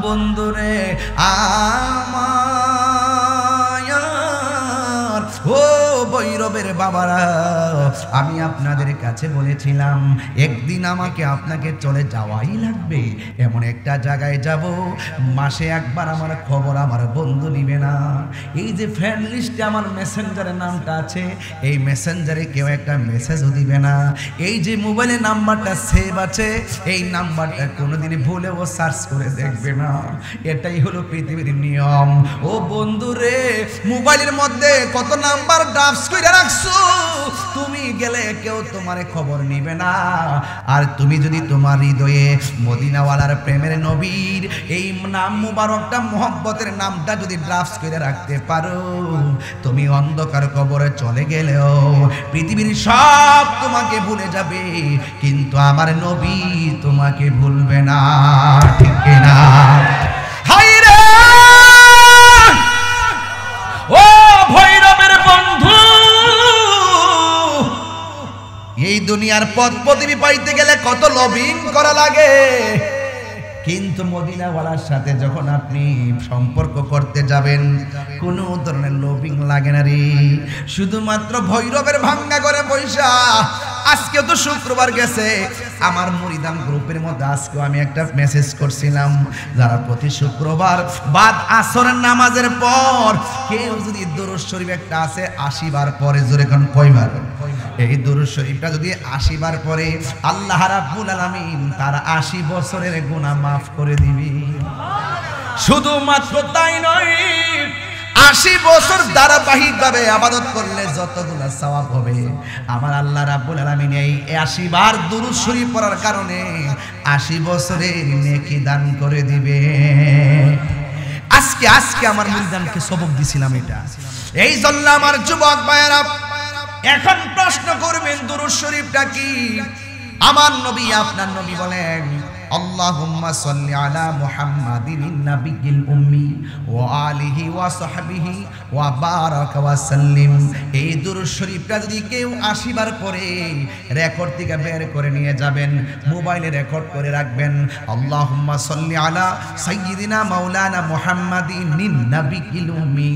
বন্ধুরে আমার, ও ভৈরবের বাবারা, আমি আপনাদের কাছে বলেছিলাম একদিন আমাকে আপনাকে চলে যাওয়াই লাগবে। এমন একটা জায়গায় যাব, মাসে একবার আমার খবর আমার বন্ধু নিবে না। এই যে ফ্রেন্ড লিস্টে আমার মেসেঞ্জারের নামটা আছে, এই মেসেঞ্জারে কেউ একটা মেসেজও দিবে না। এই যে মোবাইলে নাম্বারটা সেভ আছে, এই নাম্বারটা কোনোদিন ভুলেও সার্চ করে দেখবে না। এটাই হলো পৃথিবীর নিয়ম। ও বন্ধুরে, মোবাইলের মধ্যে কত নাম্বার ড্রাফট করে রাখছো, তুমি গেলে কেউ তোমার খবর নিবে না। আর তুমি যদি তোমার হৃদয়ে মদিনাওয়ালার প্রেমের নবীর এই নাম মুবারকটা, মোহাব্বতের নামটা যদি ড্রাফট করে রাখতে পারো, তুমি অন্ধকার কবরে চলে গেলেও পৃথিবীর সব তোমাকে ভুলে যাবে, কিন্তু আমার নবী তোমাকে ভুলবে না। ঠিক না? হায় রে ও ভৈরবের বন্ধু, এই দুনিয়ার পথ পদবি পাইতে গেলে কত লবিং করা লাগে, কিন্তু মদিনাওয়ালার সাথে যখন আপনি সম্পর্ক করতে যাবেন, কোনো ধরনের লবিং লাগে না রে। শুধুমাত্র ভৈরবের ভাঙ্গা করে পয়সা। আজকে তো শুক্রবার গেছে, আমার মুরিদান গ্রুপের মধ্যে আজকে আমি একটা মেসেজ করছিলাম, যারা প্রতি শুক্রবার বাদ আসরের নামাজের পর কেউ যদি দরুদ শরীফ একটা আছে 80 বার পরে, জোরে কোন কয়বার? এই দরুদ শরীফটা যদি 80 বার পরে, আল্লাহ রাব্বুল আলামিন তার 80 বছরের গুনাহ মাফ করে দিবে। শুধুমাত্র তাই নয়, 80 বছর ধারাবাহিকভাবে ইবাদত করলে যতগুলো সওয়াব হবে, আমার আল্লাহ রাব্বুল আলামিন এই 80 বার দরুদ শরীফ পড়ার কারণে 80 বছরের নেকি দান করে দিবে। আজকে আমার মুরিদানকে সবক দিছিলাম এটা। এই জন্য আমার যুবক ভাইয়েরা এখন প্রশ্ন করবেন, দরুদ শরীফটা কি? আমার নবী, আপনার নবী বলেন, আল্লাহুম্মা সাল্লি আলা মুহাম্মাদিন নাবিয়্যিল উম্মি ওয়া আলিহি ওয়া সাহবিহি ওয়া বারাকা ওয়া সাল্লিম। এই দরুদ শরীফটা যদি কেউ 80 বার পড়ে, রেকর্ড থেকে বের করে নিয়ে যাবেন, মোবাইলে রেকর্ড করে রাখবেন। আল্লাহুম্মা সাল্লি আলা সাইয়্যিদিনা মাওলানা মুহাম্মাদিন নাবিয়্যিল উম্মি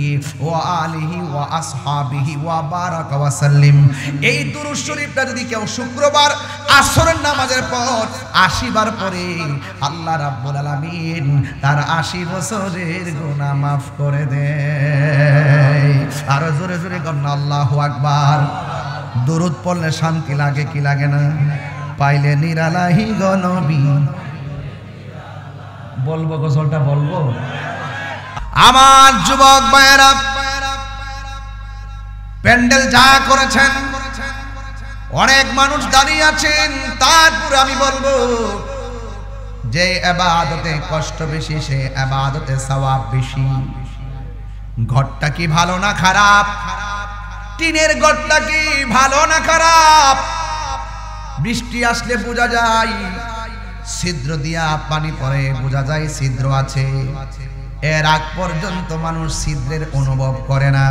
ওয়া আলিহি ওয়া আসহাবিহি ওয়া বারাকা ওয়া সাল্লিম। এই দরুদ শরীফটা যদি কেউ শুক্রবার আসরের নামাজের পর 80 বার পড়ে, আল্লাহ রাব্বুল আলামিন তার 80 বছরের গুনাহ মাফ করে দেয়। আর জোরে জোরে বলেন আল্লাহু আকবার। দরুদ পড়লে শান্তি লাগে কি লাগে না? পাইলে নিরালাহি গো নবী। বলবো গজলটা বলবো? আমার যুবক ভাইয়েরা, প্যান্ডেল যা করেছেন, অনেক মানুষ দাঁড়িয়ে আছেন, তারপর আমি বলবো যে ইবাদতে কষ্ট বেশি, সে ইবাদতে সওয়াব বেশি। ঘরটা কি ভালো না খারাপ? টিনের ঘরটা কি ভালো না খারাপ? বৃষ্টি আসলে বোঝা যায়, ছিদ্র দিয়া পানি পড়ে বোঝা যায় ছিদ্র আছে। এর আগ পর্যন্ত মানুষ ছিদ্রের অনুভব করে না।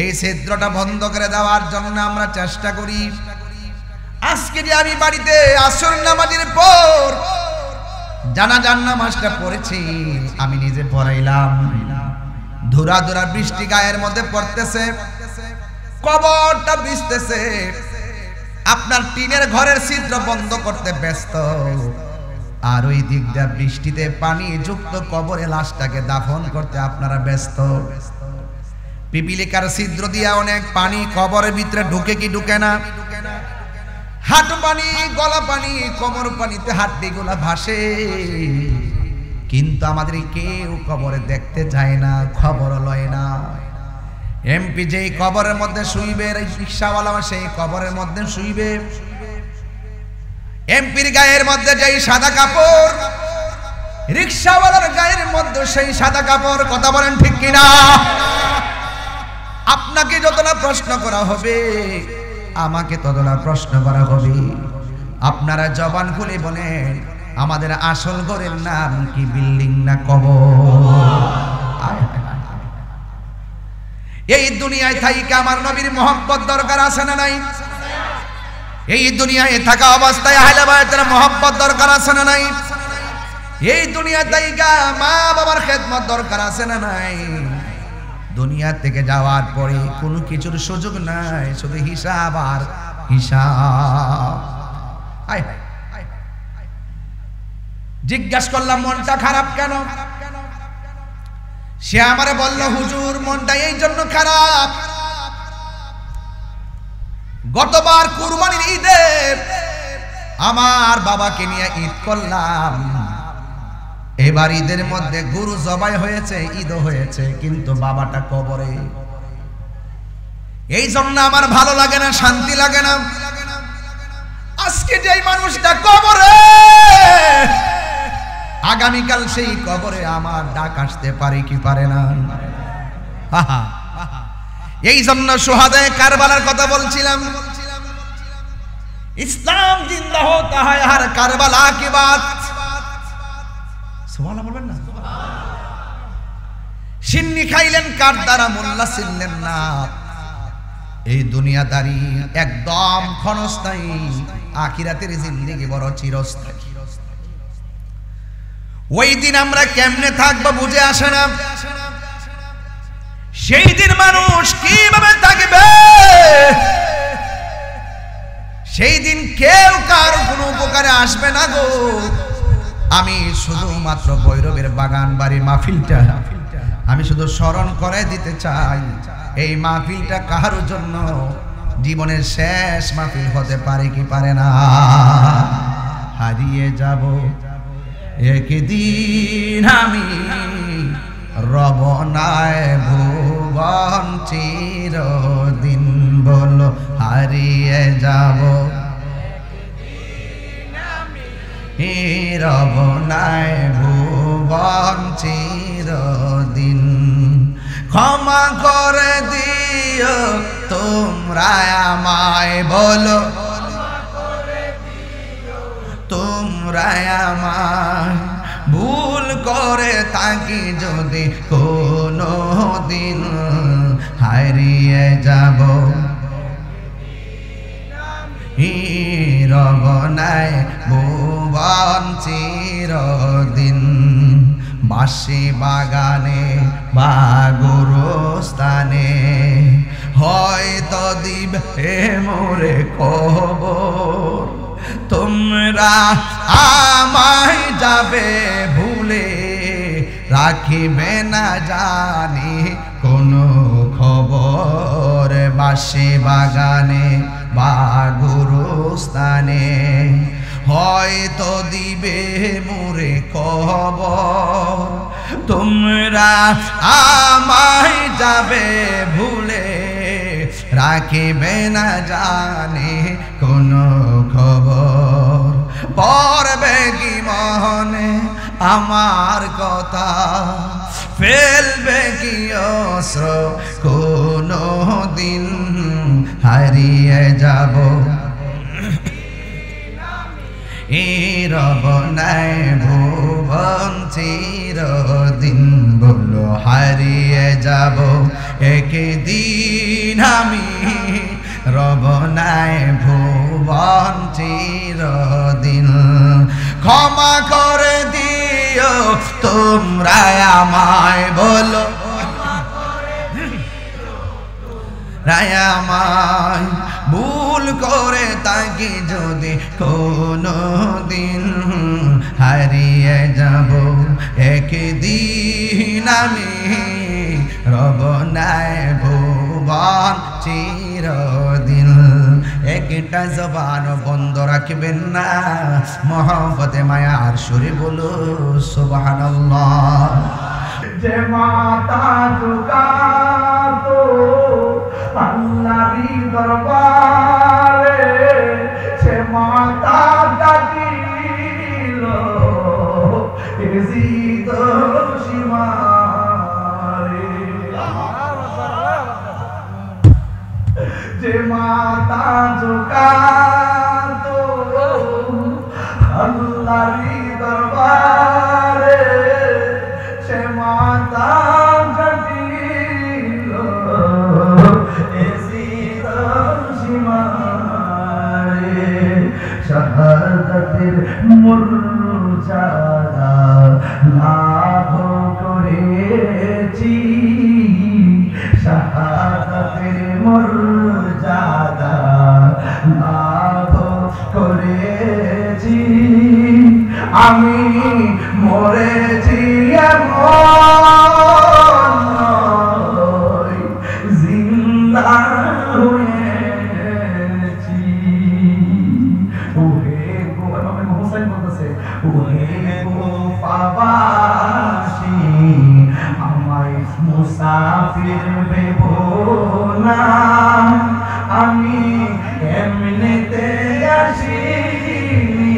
এই ছিদ্রটা বন্ধ করে দেওয়ার জন্য আমরা চেষ্টা করি। আজকে যে আমি বাড়িতে আসর নামাজের পর জানাজার নামাজটা পড়েছি, আমি নিজে পড়াইলাম, ধুরা ধুরা বৃষ্টি গায়ের মধ্যে পড়তেছে, কবরটা ভিজতেছে, আপনার টিনের ঘরের ছিদ্র বন্ধ করতে ব্যস্ত, আর ওই দিক দিয়ে বৃষ্টিতে পানি যুক্ত কবরে লাশটাকে দাফন করতে আপনারা ব্যস্ত। পিপিলিকার ছিদ্র দিয়া অনেক পানি কবরের ভিতরে ঢুকে কি ঢুকে না? হাঁটু পানি, গলা পানি, কোমর পানিতে হাড্ডিগুলা ভাসে, কিন্তু আমাদের কেউ কবরে দেখতে যায় না, খবর লয় না। এমপি যেই কবরের মধ্যে শুইবে, রিকশাওয়ালা সেই কবরের মধ্যে শুইবে। এমপির গায়ের মধ্যে যেই সাদা কাপড়, রিকশাওয়ালার গায়ের মধ্যে সেই সাদা কাপড়। কথা বলেন ঠিক কিনা? আপনাকে যতটা প্রশ্ন করা হবে, আমাকে ততটা প্রশ্ন করা হবে। আপনারা জবান খুলে বলেন, আমাদের আসল ঘরের নাম কি বিল্ডিং না কবর? এই দুনিয়ায় থাইকা আমার নবীর মহব্বত দরকার আছে না নাই? এই দুনিয়ায় থাকা অবস্থায় আহলে বায়তের মহব্বত দরকার আছে না নাই? এই দুনিয়া তাইকা মা বাবার খেদমত দরকার আছে না নাই? দুনিয়া থেকে যাওয়ার পরে কোনো কিছুর সুযোগ নাই, শুধু হিসাব আর হিসাব। জিজ্ঞাসা করলাম মনটা খারাপ কেন? সে আমারে বলল, হুজুর মনটা এই জন্য খারাপ, গতবার কুরবানির ঈদে আমার বাবাকে নিয়ে ঈদ করলাম, এবার ঈদের মধ্যে গরু জবাই হয়েছে, ঈদও হয়েছে, কিন্তু বাবাটা কবরে। এই জন্য আমার ভালো লাগে না, শান্তি লাগে না। আজকে যেই মানুষটা কবরে, আগামীকাল সেই কবরে আমার ডাক আসতে পারে কি পারে না? এই জন্য শুহাদায়ে কারবালার কথা বলছিলাম। ইসলাম জিন্দা হতা হ্যায় হর কারবালা কি বাত। সুবহানাল্লাহ বলবেন না? সিন্নি খাইলেন কার দ্বারা, মোল্লা ছিলেন না। এই দুনিয়াদারি একদম ক্ষণস্থায়ী, আখিরাতের জিন্দেগি বড় চিরস্থায়ী। ওই দিন আমরা কেমনে থাকবো বুঝে আসে না। সেই দিন মানুষ কিভাবে থাকবে? সেই দিন কেউ কার কোনো উপকারে আসবে না গো। আমি শুধুমাত্র ভৈরবের বাগান বাড়ির মাহফিলটা আমি শুধু স্মরণ করে দিতে চাই। এই মাহফিলটা কারোর জন্য জীবনের শেষ মাহফিল হতে পারে কি পারে না? হারিয়ে যাব একদিন আমি, রবনায় ভুবন চিরদিন, বলো হারিয়ে যাব রবনায় ভুবন চিরদিন। ক্ষমা করে দিও তোমরা আমায়, বলো তোমরা আমায়, ভুল করে থাকি যদি কোনো দিন, হারিয়ে যাব রবনায় ভুবন চিরদিন। বাঁশি বাগানে বা গোরস্থানে হয়তো দিবে মোরে কবর, তোমরা আমায় যাবে ভুলে, রাখিবে না জানি কোনো খবর। বাঁশি বাগানে বা গোরস্থানে হয়তো দিবে মোরে কবর, তোমরা আমায় যাবে ভুলে, রাখিবে না জানি কোনো খবর। পড়বে কি মনে আমার কথা, ফেলবে কি অস্ত্র কোনো দিন, হারিয়ে যাব রবনায় ভুবন চিরদিন, বলো হারিয়ে যাব একদিন আমি, রবনায় ভুবন চিরদিন। ক্ষমা করে দিও তোমরা আমায়, বলো রায় আমায়, ভুল করে থাকি যদি কোনো দিন, হারিয়ে যাব একদিন আমি, রবনায় ভুবন চিরদিন। একটা জবান বন্ধ রাখবেন না, মহব্বতে মায়ার সুরে বলো সুবহানাল্লাহ। যে মাতা ঝুকাতো আল্লাহর দরবারে, সে মাতা ডাকিল ইজিদ সীমারে। যে মাতা ঝুকাতো আল্লাহর দরবারে, সে মাতা ডাকিল ইজিদ সীমারে। শাহাদাতের মুরজাদা আমি মরেছি জিন্দা হয়েছি। ওহে গো আমি হোসেন বলতেছে, ওহে গো পাবাসী আমায় মুসাফির ভেবো না, আমি এমনিতে আসিনি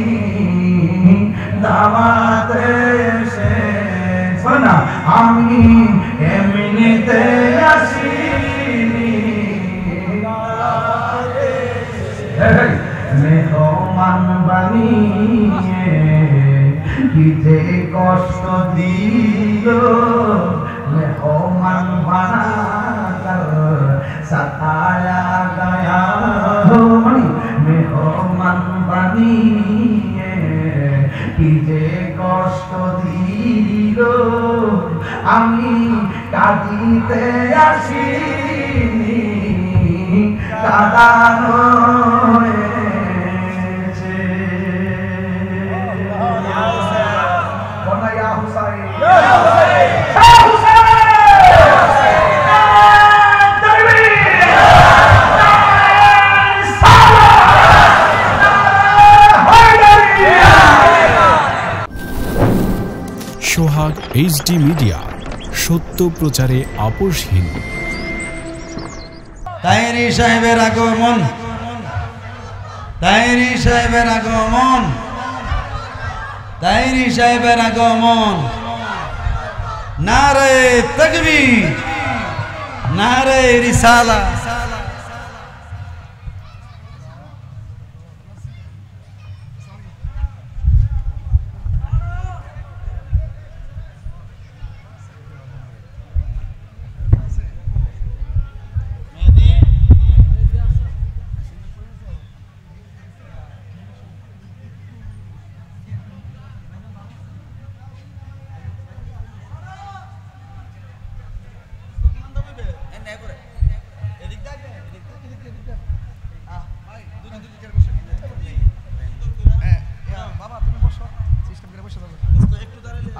দাওয়াতে এসেছি না, আমি এমনিতে আসিনি মেহমান বানিয়ে কি যে কষ্ট দিল, মেহমান বানাকর সতায়া গয়া মানে মেহমান বানিয়ে কি যে কষ্ট দিল, আমি কাঁদিতে আসিনি কাঁদানো হয়েছে। ইয়া হুসাইন ইয়া হুসাইন সোহাগ এইচডি মিডিয়া, সত্য প্রচারে আপোষহীন। তাহেরি সাহেবের আগমন, তাহেরি সাহেবের আগমন, তাহেরি সাহেবের আগমন। নারে তাকবীর, নারে রিসালাত।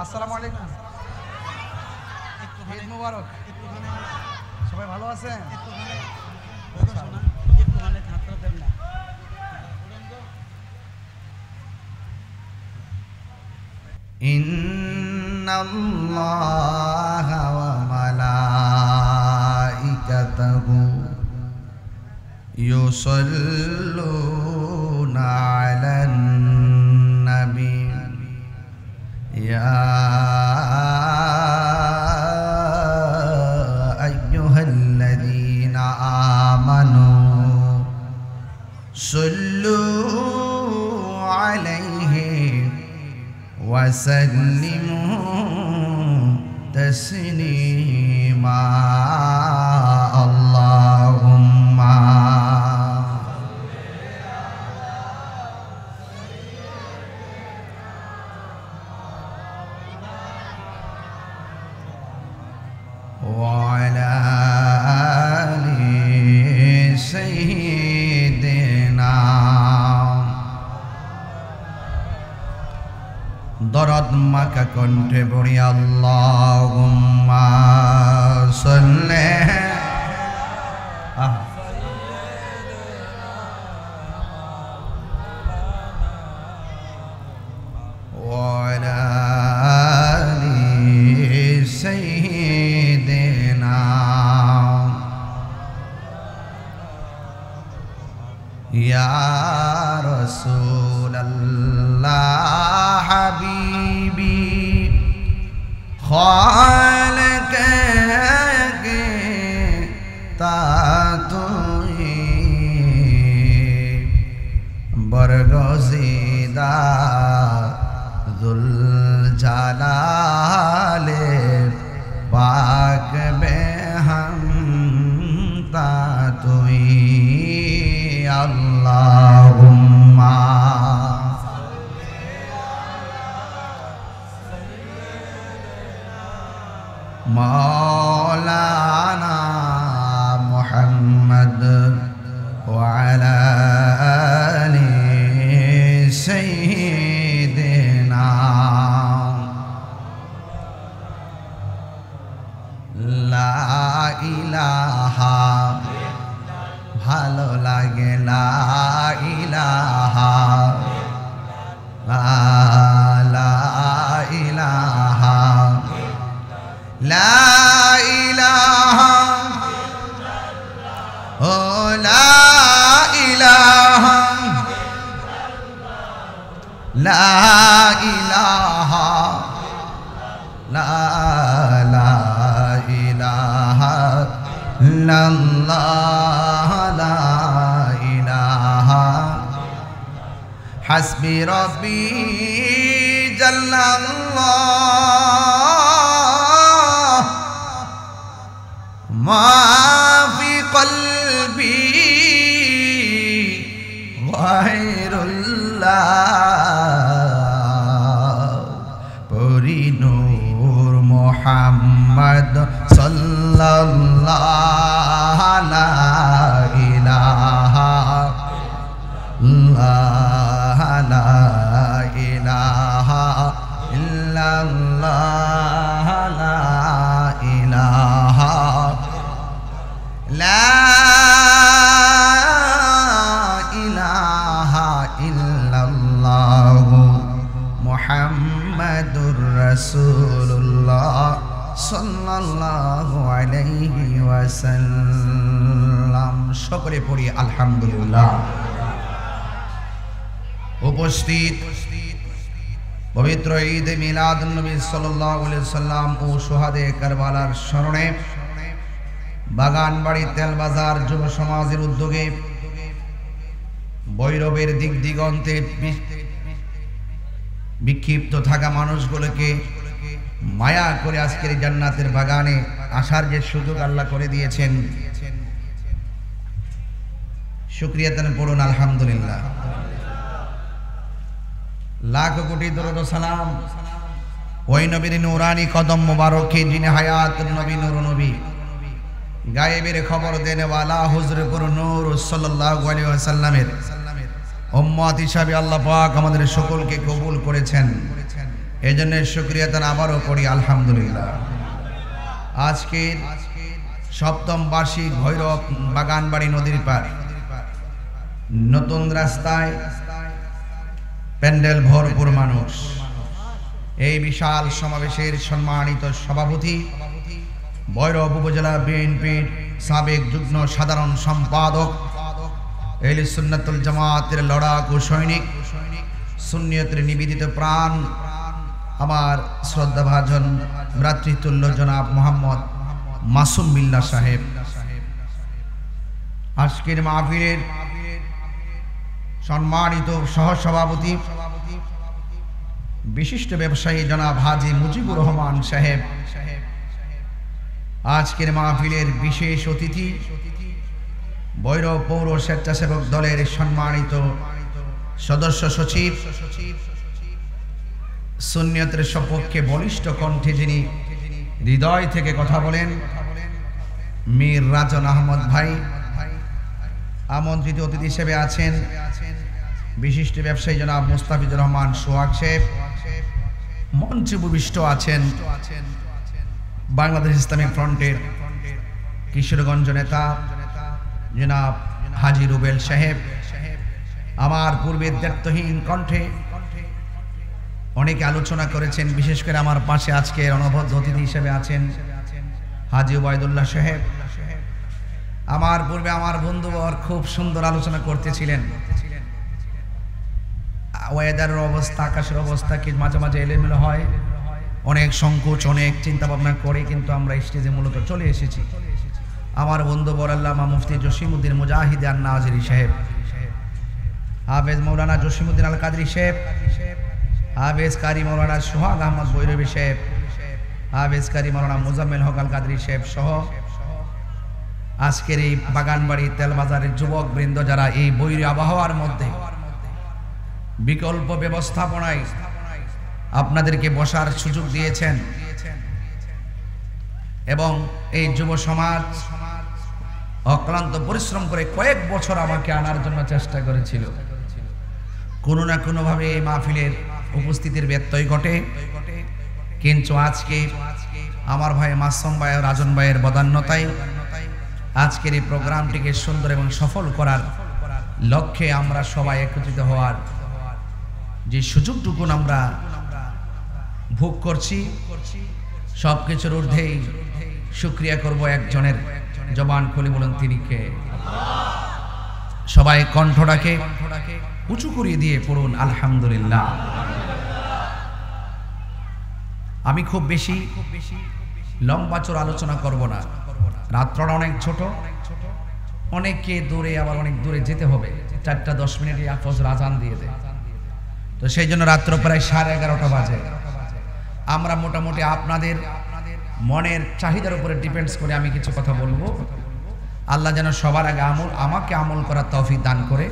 আসসালামু আলাইকুম, ঈদ মুবারক। সবাই ভালো আছেন? ইন্নাল্লাহা ওয়া মালাইকাতাহু ইউসাল্লুনা আলান নবী ইয়া আইয়ুহাল্লাযীনা আমানু সাল্লু আলাইহি ওয়া সাল্লিমু তাসলিমা। আল্লাহুম্মা وعلى آل سيدنا দরদ মাকা কণ্ঠে পড়ি আল্লাহুম্মা সাল্লি وعلى آل سيدنا يا رسول الله حبيبي خالق के तातुई बरगज़ीदा जुल जलाले पाक बेहम तातुई। अल्लाहुम्मा मौलाना मुहम्मद वअला आलि सय्यिदिना লা ইলাহা ও লা ইলাহা লা ইলাহা লা ইলাহা ইল্লাল্লাহ লা ইলাহা হাসবি রব্বি জাল্লাল্লাহ মা ফি কলবি গায়রুল্লাহ পরিনূর মুহাম্মদ সাল্লাল্লাহু লা ইলাহা লা ইলাহা ইল্লাল্লাহ লা ইলাহা লা ইলাহা ইল্লাল্লাহ মুহাম্মাদুর রাসূলুল্লাহ সাল্লাল্লাহু আলাইহি ওয়াসাল্লাম। সকলে পড়ি আলহামদুলিল্লাহ। উপস্থিত পবিত্র ঈদ মিলাদুন নবী সাল্লাল্লাহু আলাইহি সাল্লাম ও শুহাদে কারবালার স্মরণে বাগানবাড়ি তেলবাজার যুব সমাজের উদ্যোগে ভৈরবের দিক দিগন্তে বিক্ষিপ্ত থাকা মানুষগুলোকে মায়া করে আজকের জান্নাতের বাগানে আসার যে সুযোগ আল্লাহ করে দিয়েছেন, শুকরিয়া তান পড়ুন আলহামদুলিল্লাহ। লাখ কোটি দরুদ ও সালাম ওই নবীর নূরানি কদম মুবারকে যিনি হায়াত নবী নূর নবী গায়েবের খবর দেনে ওয়ালা হুজুরপুর নূর সাল্লাল্লাহু আলাইহি ওয়াসাল্লামের উম্মত হিসাবে আল্লাহ পাক আমাদের সকলকে কবুল করেছেন। এজন্য শুকরিয়া তান আবারও পড়ি আলহামদুলিল্লাহ। আজকের সপ্তম বার্ষিক ভৈরব বাগানবাড়ি নদীর পার নতুন রাস্তায় প্যান্ডেল ভরপুর মানুষ, এই বিশাল সমাবেশের সম্মানিত সভাপতি ভৈরব উপজেলা বিএনপির সাবেক যুগ্ম সাধারণ সম্পাদক আহলে সুন্নাতুল জামাতের লড়াকু সৈনিক সুন্নিয়তের নিবেদিত প্রাণ আমার শ্রদ্ধাভাজন ভ্রাতৃতুল্য জনাব মোহাম্মদ মাসুম বিল্লাহ সাহেব, আজকের মাহফিলের সম্মানিত সহসভাপতি বিশিষ্ট ব্যবসায়ী জনাব হাজী মুজিবুর রহমান সাহেব, আজকের মাহফিলের বিশেষ অতিথি ভৈরব পৌর স্বেচ্ছাসেবক দলের সম্মানিত সদস্য সচিব, সুন্নিয়তের সপক্ষে বলিষ্ঠ কণ্ঠে যিনি হৃদয় থেকে কথা বলেন মীর রাজন আহমদ ভাই, আমন্ত্রিত অতিথি হিসেবে আছেন বিশিষ্ট ব্যবসায়ী জনাব মুস্তাফিজুর রহমান সোহাগ সাহেব, মঞ্চে উপবিষ্ট আছেন বাংলাদেশ ইসলামী ফ্রন্টের কিশোরগঞ্জ নেতা জনাব হাজী রুবেল সাহেব, আমার পূর্বের দায়িত্বহীন কণ্ঠে অনেকে আলোচনা করেছেন, বিশেষ করে আমার পাশে আজকে অনবদ্য অতিথি হিসেবে আছেন হাজী ওবায়দুল্লাহ সাহেব। আমার পূর্বে আমার বন্ধুবর খুব সুন্দর আলোচনা করতেছিলেন, ওয়েদারের অবস্থা, আকাশের অবস্থা কি মাঝে মাঝে এলোমেলো হয়, অনেক সংকোচ, অনেক চিন্তা ভাবনা করে কিন্তু আমরা স্টেজে মূলত চলে এসেছি। আমার বন্ধুবর আল্লামা মুফতি জসিমউদ্দিন মুজাহিদ আন-নাজিরি সাহেব, হাফেজ মৌলানা জসিমউদ্দিন আল কাদরি সাহেব, হাফেজ কারি মৌলানা সোহাগ আহমদ ভৈরবী সাহেব, হাফেজ কারি মৌলানা মুজাম্মেল হক আল কাদরি সাহেব সহ আজকের এই বাগানবাড়ি তেলবাজারের যুবক বৃন্দ যারা এই বৈরী আবহাওয়ার মধ্যে বিকল্প ব্যবস্থাপনায় আপনাদেরকে বসার সুযোগ দিয়েছেন এবং এই যুব সমাজ অক্লান্ত পরিশ্রম করে কয়েক বছর আমাকে আনার জন্য চেষ্টা করেছিল। কোনো না কোনোভাবে এই মাহফিলের উপস্থিতির ব্যত্যয় ঘটে, কিন্তু আজকে আমার ভাই মাসুম ভাই ও রাজন ভাইয়ের বদান্যতায় আজকের এই প্রোগ্রামটিকে সুন্দর এবং সফল করার লক্ষ্যে আমরা সবাই একত্রিত হওয়ার যে সুযোগটুকু আমরা ভোগ করছি, সব কিছুর ঊর্ধ্বেই শুকরিয়া করব একজনের, জবান খুলে বলুন তিনি কে? সবাই কণ্ঠটাকে উঁচু করিয়ে দিয়ে পড়ুন আলহামদুলিল্লাহ। আমি খুব বেশি লম্বা চোর আলোচনা করব না, রাত্রটা অনেক ছোট, অনেকে দূরে আবার অনেক দূরে যেতে হবে, 4টা 10 মিনিটে ফজর আজান দিয়ে দেয়, তো সেই জন্য রাত্র প্রায় 11:30 বাজে। আমরা মোটামুটি আপনাদের মনের চাহিদার উপরে ডিপেন্ডস করে আমি কিছু কথা বলবো। আল্লাহ যেন সবার আগে আমাকে আমল করার তৌফিক দান করে,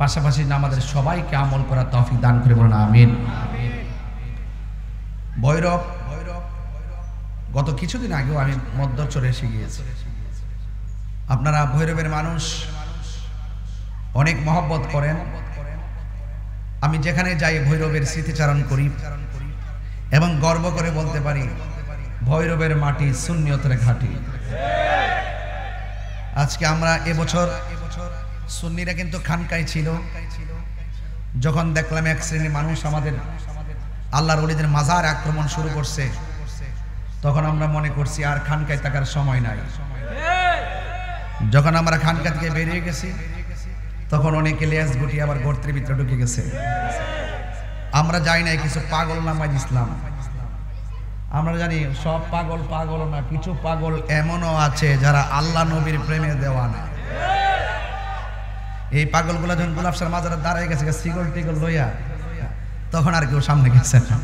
পাশাপাশি আমাদের সবাইকে আমল করার তৌফিক দান করে, বলুন আমিন। ভৈরব গত কিছুদিন আগেও আমি মধ্যচরে এসে গিয়েছি। আপনারা ভৈরবের মানুষ অনেক মহব্বত করেন। আমি যেখানে যাই ভৈরবের স্মৃতিচারণ করি এবং গর্ব করে বলতে পারি ভৈরবের মাটি সুন্নিয়তের ঘাঁটি। আজকে আমরা এবছর সুন্নিরা কিন্তু খানকায় ছিল, যখন দেখলাম এক শ্রেণীর মানুষ আমাদের আল্লাহর ওলিদের মাজার আক্রমণ শুরু করছে, তখন আমরা মনে করছি আর খানকায় থাকার সময় নাই। যখন আমরা খানকা থেকে বেরিয়ে গেছি তখন অনেকে লেজ গুটিয়ে আবার গর্তের ভিতরে ঢুকে গেছে। আমরা যাই নাই কিছু পাগল নামাজ ইসলাম। আমরা জানি সব পাগল পাগল না, কিছু পাগল এমনও আছে যারা আল্লাহ নবীর প্রেমে দেওয়ানা। এই পাগলগুলা যখন গোলাপসার মাজারে দাঁড়ায় গেছে সিগল টিগল লইয়া, তখন আর কেউ সামনে গেছে না।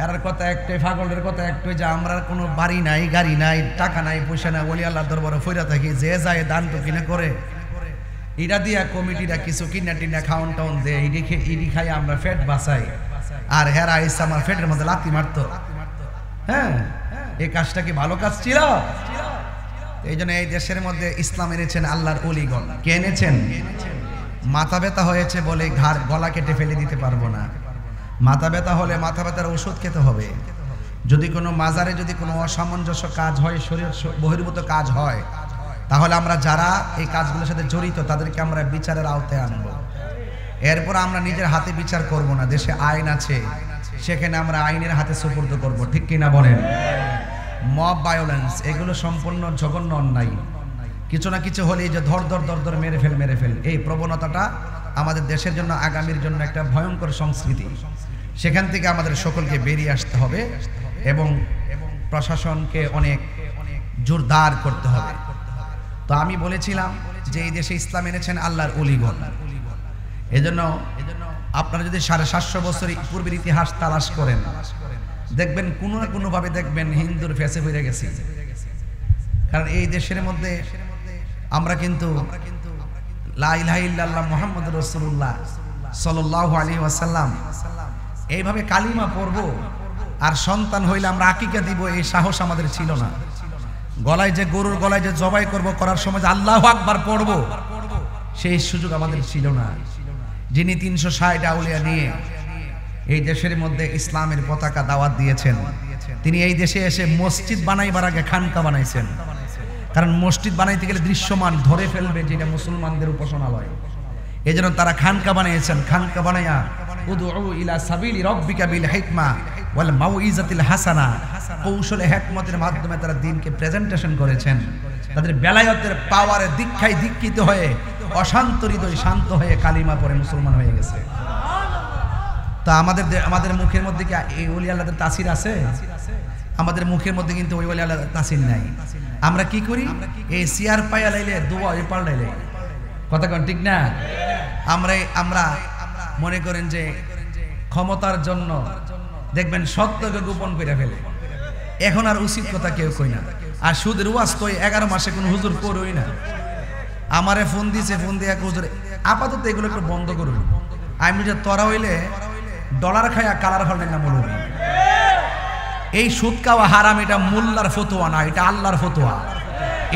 এর কথা একটাই, পাগলের কথা একটাই, যে আমরা কোনো বাড়ি নাই, গাড়ি নাই, টাকা নাই, পয়সা নাই, ওলি আল্লাহর দরবারে ফিরে থাকি, যে যায় দান তো কিনে করে, ইটা দিয়া কমিটিরা কিছু কিনা টিনা খাওয়ান টাউন দেয়, ইডি খাই আমরা ফেট বাঁচাই, আর হেরা এসে আমার ফেটের মধ্যে লাথি মারতো। হ্যাঁ, এই কাজটা কি ভালো কাজ ছিল? এই জন্য এই দেশের মধ্যে ইসলাম এনেছেন আল্লাহর ওলিগণ। কে এনেছেন? মাথা ব্যথা হয়েছে বলে ঘাড় গলা কেটে ফেলে দিতে পারবো না। মাথা ব্যথা হলে মাথা ব্যথার ওষুধ খেতে হবে। যদি কোনো মাজারে যদি কোনো অসামঞ্জস্য কাজ হয়, শরীর বহির্ভূত কাজ হয়, তাহলে আমরা যারা এই কাজগুলোর সাথে জড়িত তাদেরকে আমরা বিচারের আওতায় আনবো। এরপর আমরা নিজের হাতে বিচার করব না, দেশে আইন আছে, সেখানে আমরা আইনের হাতে সুপর্দ করব, ঠিক কিনা বলেন? মব ভায়োলেন্স এগুলো সম্পূর্ণ জঘন্য অন্যায়। কিছু না কিছু হলেই যে ধর ধর ধর ধর মেরে ফেল, এই প্রবণতাটা আমাদের দেশের জন্য আগামীর জন্য একটা ভয়ঙ্কর সংস্কৃতি। সেখান থেকে আমাদের সকলকে বেরিয়ে আসতে হবে এবং প্রশাসনকে অনেক জোরদার করতে হবে। তো আমি বলেছিলাম যে এই দেশে ইসলাম এনেছেন আল্লাহর ওলিগণ। এজন্য আপনারা যদি 750 বছর পূর্বের ইতিহাস তালাশ করেন, দেখবেন কোনো না কোনো ভাবে দেখবেন হিন্দুর ফেসে হয়ে গেছে। কারণ এই দেশের মধ্যে আমরা কিন্তু লা ইলাহা ইল্লাল্লাহ মুহাম্মাদুর রাসূলুল্লাহ সাল্লাল্লাহু আলাইহি ওয়াসাল্লাম এইভাবে কালিমা পড়ব আর সন্তান হইলে আমরা আকিকা দিব, এই সাহস আমাদের ছিল না। গলায় যে গরুর গলায় যে জবাই করব, করার সময় আল্লাহু আকবার পড়ব, সেই সুযোগ আমাদের ছিল না। যিনি 360 আউলিয়া নিয়ে এই দেশের মধ্যে ইসলামের পতাকা দাওয়াত দিয়েছেন, তিনি এই দেশে এসে মসজিদ বানাইবার আগে খানকা বানাইছেন। কারণ মসজিদ বানাইতে গেলে দৃশ্যমান ধরে ফেলবে যেটা মুসলমানদের উপাসনালয়, এই জন্য তারা খানকা বানিয়েছেন। খানকা বানাইয়া উদউ ইলা সাবিলি রাব্বিকা বিল হিকমা ওয়াল মাউইজাতিল হাসানা, কৌশলে হিকমতের মাধ্যমে তারা দ্বীনকে প্রেজেন্টেশন করেছেন। তাদের বেলায়েতের পাওয়ারে দীক্ষায় দীক্ষিত হয়ে অশান্ত হৃদয় শান্ত হয়ে কালিমা পড়ে মুসলমান হয়ে গেছে। তা আমাদের মুখের মধ্যে কি এই ওলি আল্লাহর তাসির আছে? আমাদের মুখের মধ্যে কিন্তু ওই ওলি আল্লাহর তাসির নাই। আমরা কি করি? এই সিয়ার পায়া লাইলে দোয়া ওই পাল্টাইলে, কথা কোন ঠিক না? আমরা মনে করেন যে ক্ষমতার জন্য দেখবেন সত্যকে গোপন করে ফেলে। এখন আর উচিত কথা কেউ কই না। আর সুদের ওয়াজ তো 11 মাসে কোনো হুজুর করই না। আমারে ফোন দিছে, ফোন দিয়ে হুজুর আপাতত এগুলো একটু বন্ধ করুন। আমি যে তোরা হইলে ডলার খায়া কালার ফল না বলুন। এই সুদ খাওয়া হারাম, এটা মোল্লার ফতোয়া না, এটা আল্লাহর ফতোয়া।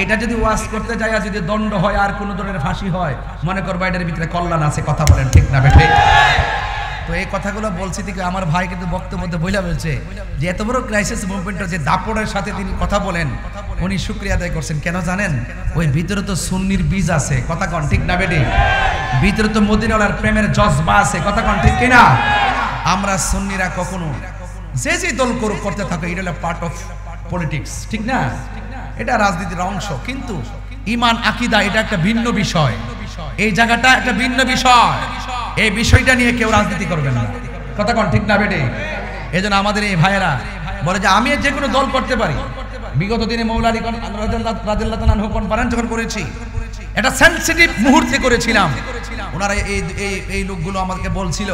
এটা যদি ওয়াজ করতে যায় আর যদি দণ্ড হয় আর কোনো ধরনের ফাঁসি হয়, মনে করবা এটার ভিতরে কল্যাণ আছে। কথা বলেন ঠিক না বেঠে? তো এই কথাগুলো বলছি থেকে আমার ভাই কিন্তু বক্তব্যের মধ্যে বইলা বলছে যে এত বড় ক্রাইসিস মুভমেন্টের যে দাপড়ের সাথে তিনি কথা বলেন, উনি শুকরিয়া আদায় করছেন। কেন জানেন? ওই ভিতরে তো সুন্নির বীজ আছে। কথা কন ঠিক না বেটি? ভিতরে তো মদিনাওয়ালার প্রেমের জজবা আছে। কথা কন ঠিক কিনা? আমরা সুন্নিরা কখনো যে যে দল করতে থাকে এটা হলো পার্ট অফ পলিটিক্স, ঠিক না? এটা রাজনীতির অংশ। কিন্তু ঈমান আকীদা এটা একটা ভিন্ন বিষয়, এই জায়গাটা একটা ভিন্ন বিষয়। এই বিষয়টা নিয়ে কেউ রাজনীতি করবে না, কথা কোন ঠিক না বেটে? এজন্য আমাদের এই ভাইয়েরা বলে যে আমি যে কোনো দল করতে পারি। বিগত দিনে মৌলা আলী রাদিয়াল্লাহু তাআলা আনহু কনফারেন্স যখন করেছি, এটা সেনসিটিভ মুহূর্তে করেছিলাম। ওনারা এই লোকগুলো আমাদেরকে বলছিল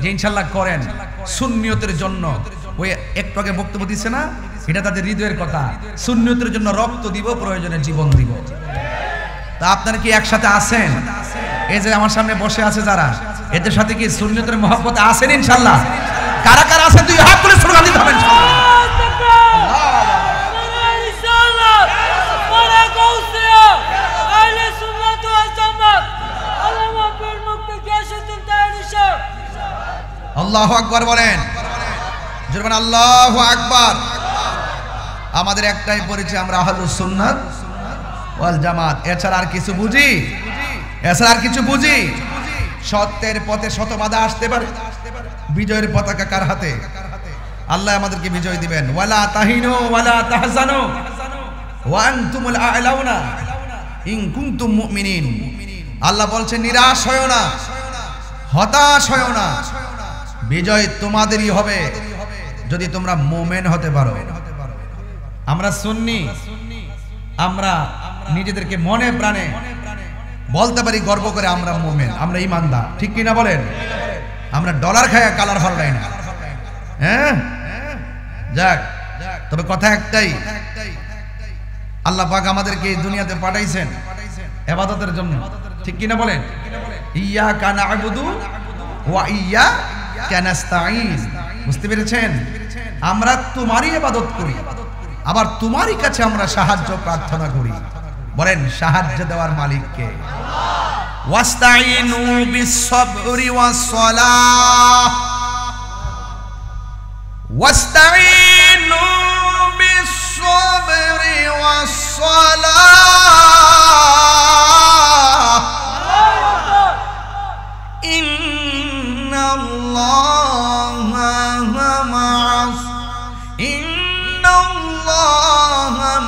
যে ইনশাআল্লাহ করেন সুন্নিয়তের জন্য। ওই একটু আগে বক্তব্য দিচ্ছে না, এটা তাদের হৃদয়ের কথা। সুন্নিয়তের জন্য রক্ত দিব, প্রয়োজনে জীবন দিব। তা আপনারা কি একসাথে আছেন? এই যে আমার সামনে বসে আছে যারা, এদের সাথে কি সুন্নিয়তের মহব্বত আছেন ইনশাআল্লাহ? কারা কারা আছেন দুই হাত তুলে স্লোগান দিতে হবে ইনশাআল্লাহ। আল্লাহু আকবার বলেন, জোরে বলেন আল্লাহু আকবার। আমাদের একটাই পরিচয়, আমরা আহলুস সুন্নাত ওয়াল জামাত। এছাড়া আর কিছু বুঝি? এছাড়া আর কিছু বুঝি? সত্যের পথে শত বাধা আসতে পারে, বিজয়ের পতাকা কার হাতে? আল্লাহ আমাদেরকে বিজয় দিবেন। ওয়ালা তাহিনু ওয়ালা তাহজানু ওয়া আনতুমুল আ'লাউনা ইন কুনতুম মুমিনিন। আল্লাহ বলছেন নিরাশ হয়ো না, হতাশ হয়ো না, বিজয় তোমাদেরই হবে যদি তোমরা মুমিন হতে পারো। আমরা সুন্নি, আমরা নিজেদেরকে মনে প্রাণে বলতে পারি গর্ব করে আমরা মুমিন, আমরা ঈমানদার, ঠিক কি না বলেন? আমরা ডলার খায়া কালার ফালাই না, হ্যাঁ? যাক, তবে কথা একটাই, আল্লাহ পাক আমাদেরকে এই দুনিয়াতে পাঠাইছেন ইবাদতের জন্য, ঠিক কি না বলেন? ইয়্যাকা না'বুদু ওয়া ইয়্যাকা নাস্তাঈন। বুঝতে পেরেছেন? আমরা তোমারই ইবাদত করি, আবার তোমারই কাছে আমরা সাহায্য প্রার্থনা করি। বলেন সাহায্য দেওয়ার মালিক কে? আল্লাহ। ওয়াস্তাঈনু বিস-সাবরি ওয়াস-সালাহ, ওয়াস্তাঈনু বিস-সাবরি ওয়াস-সালাহ, ইন্নাল্লাহা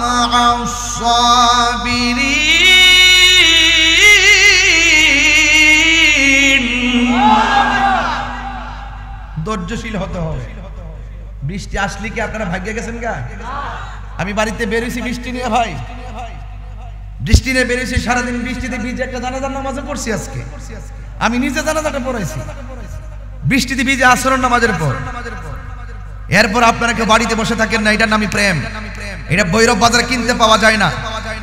মা'আস সাবিরিন। ধৈর্যশীল হতে হবে। বৃষ্টি আসলে কি আপনারা ভাগ্যে গেছেন গা? আমি বাড়িতে বেরিয়েছি বৃষ্টি নিয়ে, ভাই বৃষ্টি নিয়ে বেরিয়েছি, সারাদিন বৃষ্টিতে ভিজে একটা জানাজার নামাজে পড়ছি। আজকে আমি নিজে জানাজাটা পড়াইছি বৃষ্টিতে ভিজে আসরের নামাজের পর। এরপর আপনারা কেউ বাড়িতে বসে থাকেন না, এটার নামই প্রেম। এটা ভৈরব বাজারে কিনতে পাওয়া যায় না,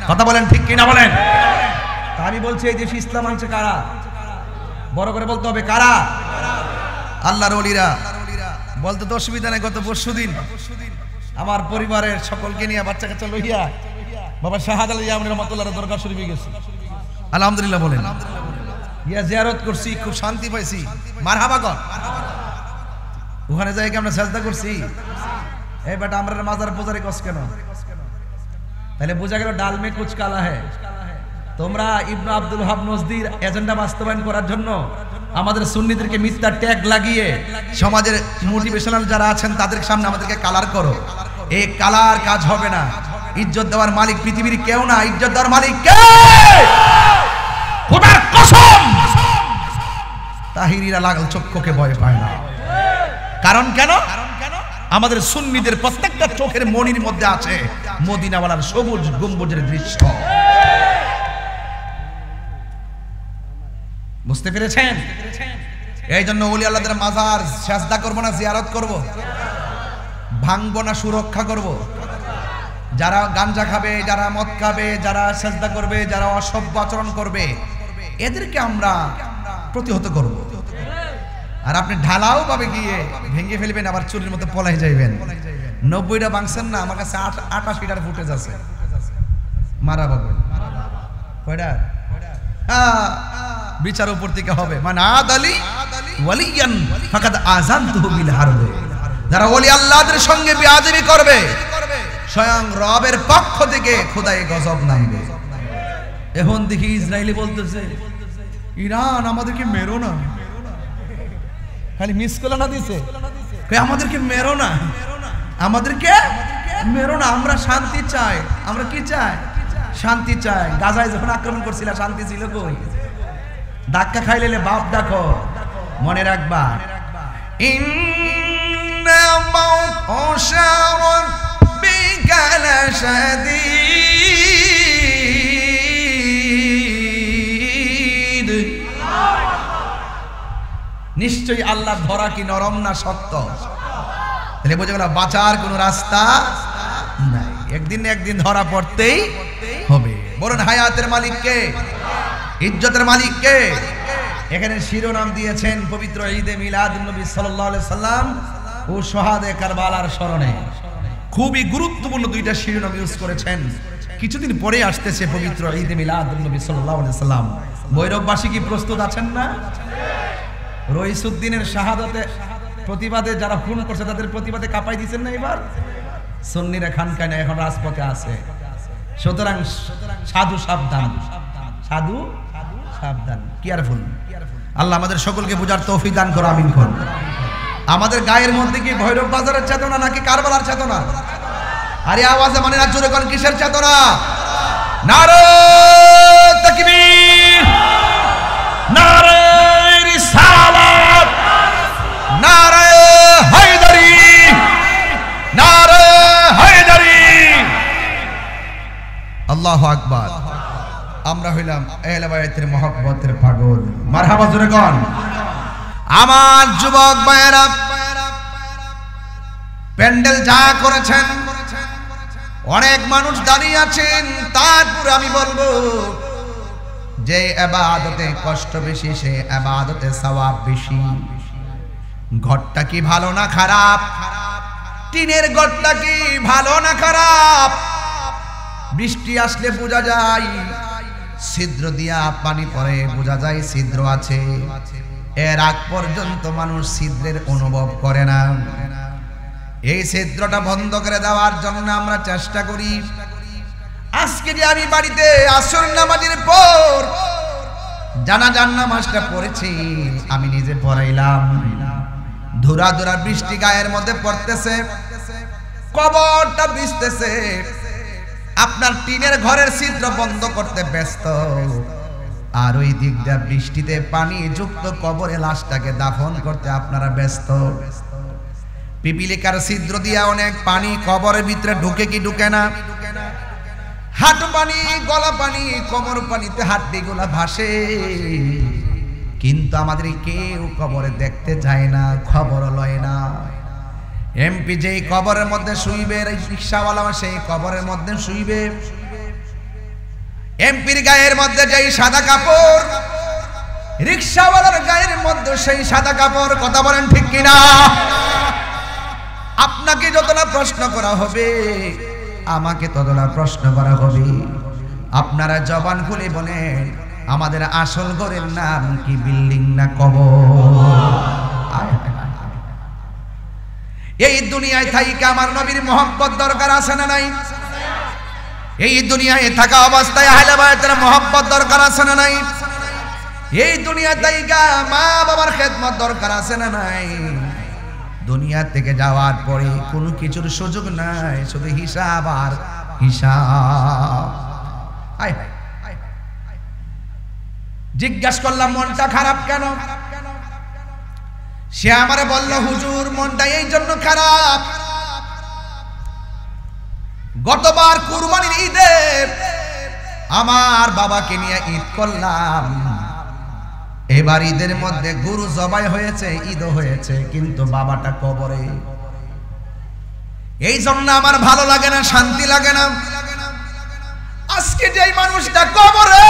কথা বলেন ঠিক কিনা বলেন? তা আমি বলছি এই দেশে ইসলাম আনছে কারা? বড় করে বলতে হবে কারা? আল্লাহর ওলিরা। বলতে তো অসুবিধা নেই। গত পরশুদিন আমার পরিবারের সকলকে নিয়ে বাচ্চা কাচ্চা লইয়া বাবা শাহাদ আলী আমরি রহমাতুল্লাহর দরগা শরীফে গেছি। আলহামদুলিল্লাহ বলেন। ইয়া জিয়ারত করছি, খুব শান্তি পাইছি। মারহাবা কর। ওখানে যাই কি আমরা সাজদা করছি? এই বেটা আমরা মাজার পূজারে কস কেন? তাহলে বোঝা গেল ডাল মে কুচ কালা হ্যায়। তোমরা ইবনে আব্দুল ওয়াহাব নজদির এজেন্ডা বাস্তবায়ন করার জন্য আমাদের সুন্নিদেরকে মিথ্যা ট্যাগ লাগিয়ে সমাজের মোটিভেশনাল যারা আছেন তাদের সামনে আমাদেরকে কালার করো। এই কালার কাজ হবে না। ইজ্জত দেওয়ার মালিক পৃথিবীর কেউ না, ইজ্জত দেওয়ার মালিক কে? খোদার কসম, তাহিরিরা লাগাল চক্ষুকে ভয় পায় না। কারণ কেন? আমাদের সুন্নিদের প্রত্যেকটা চোখের মনির মধ্যে আছে মদিনাওয়ালার সবুজ গম্বুজের দৃশ্য। বুঝতে পেরেছেন? এই জন্য ওলি আল্লাহদের মাজার সাজদা করব না জিয়ারত করব? ভাঙবো না সুরক্ষা করব? যারা গাঞ্জা খাবে, যারা মদ খাবে, যারা সাজদা করবে, যারা অসভ্য আচরণ করবে, এদেরকে আমরা প্রতিহত করব। আর আপনি ঢালাও ভাবে গিয়ে ভেঙে ফেলবেন, আবার চুরির মধ্যে পলাই যাইবেন। 90টা ভাঙছেন না, আমার কাছে 88টার ফুটেজ আছে। মারা বাবু কয়টা? বিচার উপর থেকে হবে। মান আদালি ওয়ালিয়ান ফাকাদ আযানতুহু বিল হারব। যারা ওলি আল্লাহদের সঙ্গে বেয়াদবি করবে, স্বয়ং রবের পক্ষ থেকে খোদায়ে গজব নামবে। এখন দেখি ইসরায়েলি বলতেছে ইরান আমাদেরকে মেরো না, খালি মিস কল না দিছে। আমাদেরকে মেরো না, আমাদেরকে মেরো না, আমরা শান্তি চাই। আমরা কি চাই? শান্তি চাই। গাজায় যখন আক্রমণ করছিল শান্তি ছিল কই? ধাক্কা খাইলে বাপ ডাকো, মনে রাখবা। ইন্না মাউশারুন বিকালা শাদীদ। নিশ্চয়ই আল্লাহ ধরা কি নরম না শক্ত? তাহলে বোঝা গেল বাঁচার কোনো রাস্তা নাই, একদিন না একদিন ধরা পড়তেই হবে। বলুন হায়াতের মালিক কে? ইজ্জতের মালিক কে? এখানে শিরোনাম দিয়েছেন পবিত্র ঈদে মিলাদুন নবী সাল্লাল্লাহু আলাইহি সাল্লাম ও শহাদে কারবালার স্মরণে। খুবই গুরুত্বপূর্ণ দুইটা শিরোনাম ইউজ করেছেন। কিছুদিন পরে আসতেছে পবিত্র ঈদে মিলাদুন নবী সাল্লাল্লাহু আলাইহি সাল্লাম। ভৈরববাসী কি প্রস্তুত আছেন না? রইসুদ্দিনের শাহাদাতে প্রতিবাদে যারা খুন করছে তাদের প্রতিবাদে কাঁপাই দিচ্ছেন না এবার? সুন্নিরা খানকায় না, এখন রাজপথে আছে। সুতরাং সাধু সাবধান, সাধু সাবধান, কেয়ারফুল। আল্লাহ আমাদের সকলকে বুঝার তৌফিক দান করো, আমিন করো। আমাদের গায়ের মধ্যে কি ভৈরব বাজারের চেতনা নাকি কারবালার চেতনা? আরে আওয়াজে মানে না, জোরে কোন কিসের চেতনা? নারে তাকবীর, নারে রিসালাত, নারে হায়দারি, নারে হায়দারি, আল্লাহু আকবার। আমরা হইলাম আহলে বায়াতের মহব্বতের পাগল। মারহাবা জোরে কোন। আমার যুবক ভাইয়েরা, প্যান্ডেল যা করেছেন, অনেক মানুষ দাঁড়িয়ে আছেন, তারপরে আমি বলবো যে ইবাদতে কষ্ট বেশি সে ইবাদতে সওয়াব বেশি। ঘরটা কি ভালো না খারাপ? টিনের ঘরটা কি ভালো না খারাপ? বৃষ্টি আসলে বোঝা যায়, ছিদ্র দিয়া পানি পড়ে বোঝা যায় ছিদ্র আছে। এর আগ পর্যন্ত মানুষ ছিদ্রের অনুভব করে না। এই ছিদ্রটা বন্ধ করে দেওয়ার জন্য আমরা চেষ্টা করি। আজকে যে আমি বাড়িতে আসর নামাজের পর জানাজার নামাজটা পড়েছি, আমি নিজে পড়াইলাম। ধুরা ধুরা বৃষ্টি গায়ের মধ্যে পড়তেছে, কবরটা ভিজতেছে। আপনার টিনের ঘরের ছিদ্র বন্ধ করতে ব্যস্ত, আর ওই দিক দিয়ে বৃষ্টিতে পানি যুক্ত কবরে লাশটাকে দাফন করতে আপনারা ব্যস্ত। পিপিলিকার ছিদ্র দিয়া অনেক পানি কবরের ভিতরে ঢুকে কি ঢুকে না? হাঁটু পানি, গলা পানি, কোমর পানিতে হাড্ডিগুলা ভাসে, কিন্তু আমাদের কেউ কবরে দেখতে যায় না, খবর লয় না। এমপি যেই কবরের মধ্যে শুইবে, রিকশাওয়ালা সেই কবরের মধ্যে শুইবে। এমপির গায়ের মধ্যে যেই সাদা কাপড়, রিকশাওয়ালার গায়ের মধ্যে সেই সাদা কাপড়। কথা বলেন ঠিক কিনা? আপনাকে যতটা প্রশ্ন করা হবে, আমাকে ততটা প্রশ্ন করা হবে। আপনারা জবান খুলে বলেন, আমাদের আসল ঘরের নাম কি বিল্ডিং না কবর? এই দুনিয়ায় থাইকা আমার নবীর মহব্বত দরকার আছে না নাই? এই দুনিয়ায় থাকা অবস্থায় আহলে বায়াতের মহব্বত দরকার আছে না নাই? এই দুনিয়া থাইকা মা বাবার খেদমত দরকার আছে না নাই? দুনিয়া থেকে যাওয়ার পরে কোনো কিছুর সুযোগ নাই, শুধু হিসাব আর হিসাব। জিজ্ঞাসা করলাম মনটা খারাপ কেন? সে আমারে বলল, হুজুর মনটা এই জন্য খারাপ, গতবার কুরবানির ঈদে আমার বাবাকে নিয়ে ঈদ করলাম, এবার ঈদের মধ্যে গরু জবাই হয়েছে, ঈদও হয়েছে, কিন্তু বাবাটা কবরে। এই জন্য আমার ভালো লাগে না, শান্তি লাগে না। আজকে যেই মানুষটা কবরে,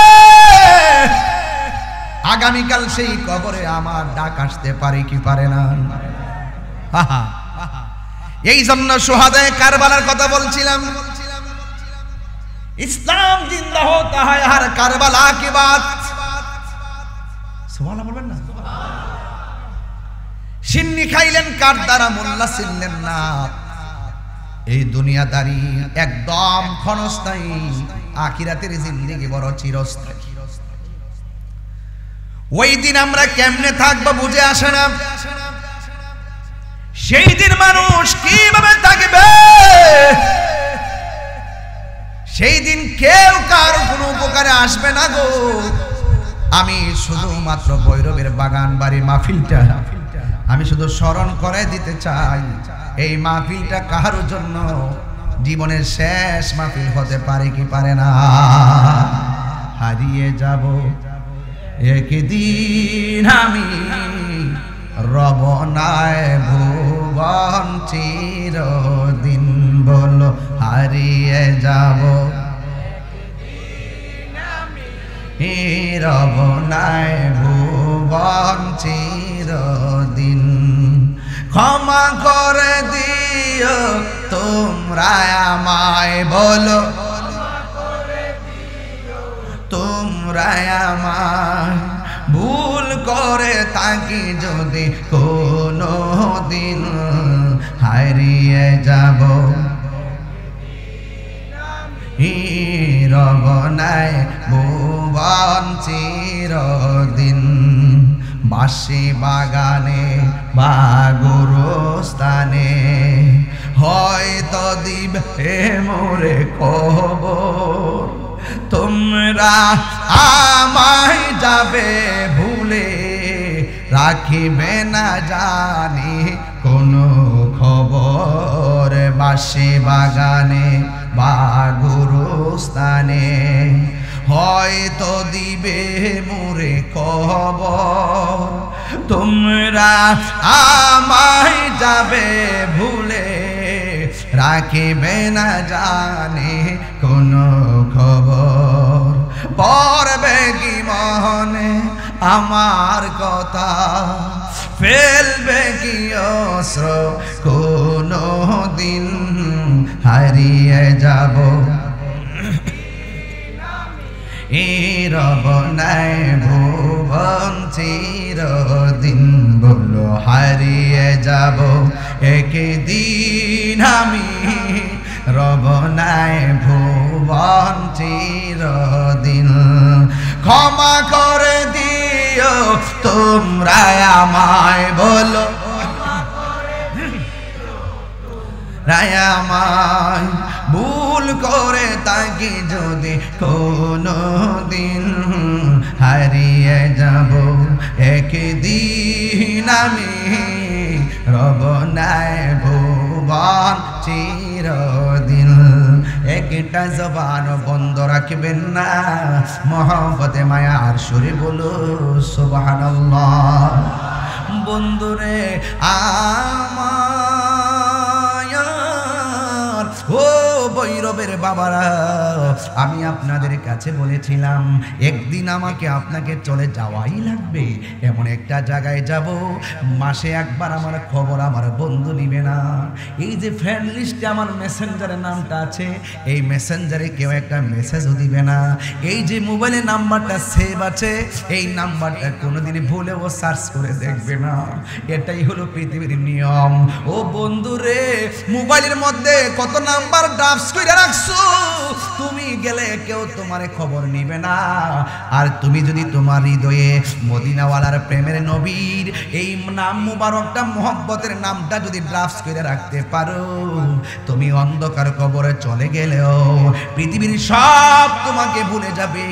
আগামীকাল সেই কবরে আমার ডাক আসতে পারে কি পারে না? এই জন্য শহাদায়ে কারবালার কথা বলছিলাম। ইসলাম জিন্দা হতা है हर কারবালা की बात। সুবহানাল্লাহ বলবেন না? সিন্নি খাইলেন কার দ্বারা, মোল্লা ছিলেন না। এই দুনিয়াদারি একদম ক্ষণস্থায়ী, আখিরাতের জিন্দেগি বড় চিরস্থায়ী। ওই দিন আমরা কেমনে থাকবো বুঝে আসে না। সেই দিন মানুষ কিভাবে থাকবে? সেই দিন কেউ কারো কোনো উপকারে আসবে না গো। আমি শুধুমাত্র ভৈরবের বাগান বাড়ির মাহফিলটা আমি শুধু স্মরণ করে দিতে চাই। এই মাহফিলটা কারোর জন্য জীবনের শেষ মাহফিল হতে পারে কি পারে না? হারিয়ে যাব একদিন আমি, রবনায় ভুবন চিরদিন, বলো হারিয়ে যাব রবনায় ভুবন চিরদিন। ক্ষমা করে দিও তোমরা আমায়, বলো তোমরা আমায়, ভুল করে থাকি যদি কোনো দিন, হারিয়ে যাব রবনায় ভুবন চিরদিন। বাঁশি বাগানে বা গোরস্থানে হয়তো দিবে মোরে খবর, তোমরা আমায় যাবে ভুলে, রাখিবে না জানি কোনো খবর। বাঁশি বাগানে বা গোরস্থানে হয়তো দিবে মোরে খবর, তোমরা আমায় যাবে ভুলে, রাখিবে না জানি কোনো খবর। পড়বে কি মনে আমার কথা, ফেলবে কি অস্ত্র কোনো দিন, হারিয়ে যাব রবনায় ভুবন চিরদিন, বলো হারিয়ে যাব একদিন আমি, রবনায় ভুবন চিরদিন। ক্ষমা করে দিও তোমরা আমায়, বলো আমায়, ভুল করে থাকি যদি কোনো দিন, হারিয়ে যাব একদিন আমি, রবনায় ভুবন চিরদিন। একটা জবান বন্ধ রাখবেন না, মহব্বতে মায়ার সুরে বলো সুবহানাল্লাহ। বন্ধুরে আমার, ও ভৈরবের বাবারা, আমি আপনাদের কাছে বলেছিলাম একদিন আমাকে আপনাকে চলে যাওয়াই লাগবে। এমন একটা জায়গায় যাব, মাসে একবার আমার খবর আমার বন্ধু নিবে না। এই যে ফ্রেন্ড লিস্টে আমার মেসেঞ্জারের নামটা আছে, এই মেসেঞ্জারে কেউ একটা মেসেজও দিবে না। এই যে মোবাইলে নাম্বারটা সেভ আছে, এই নাম্বারটা কোনোদিন ভুলেও সার্চ করে দেখবে না। এটাই হলো পৃথিবীর নিয়ম। ও বন্ধুরে, মোবাইলের মধ্যে কত নাম্বার ড্রাফট করে রাখছো, তুমি গেলে কেউ তোমার খবর নিবে না। আর তুমি যদি তোমার হৃদয়ে মদিনাওয়ালার প্রেমের নবীর এই নাম মুবারকটা, মোহব্বতের নামটা যদি ড্রাফট করে রাখতে পারো, তুমি অন্ধকার কবরে চলে গেলেও পৃথিবীর সব তোমাকে ভুলে যাবে,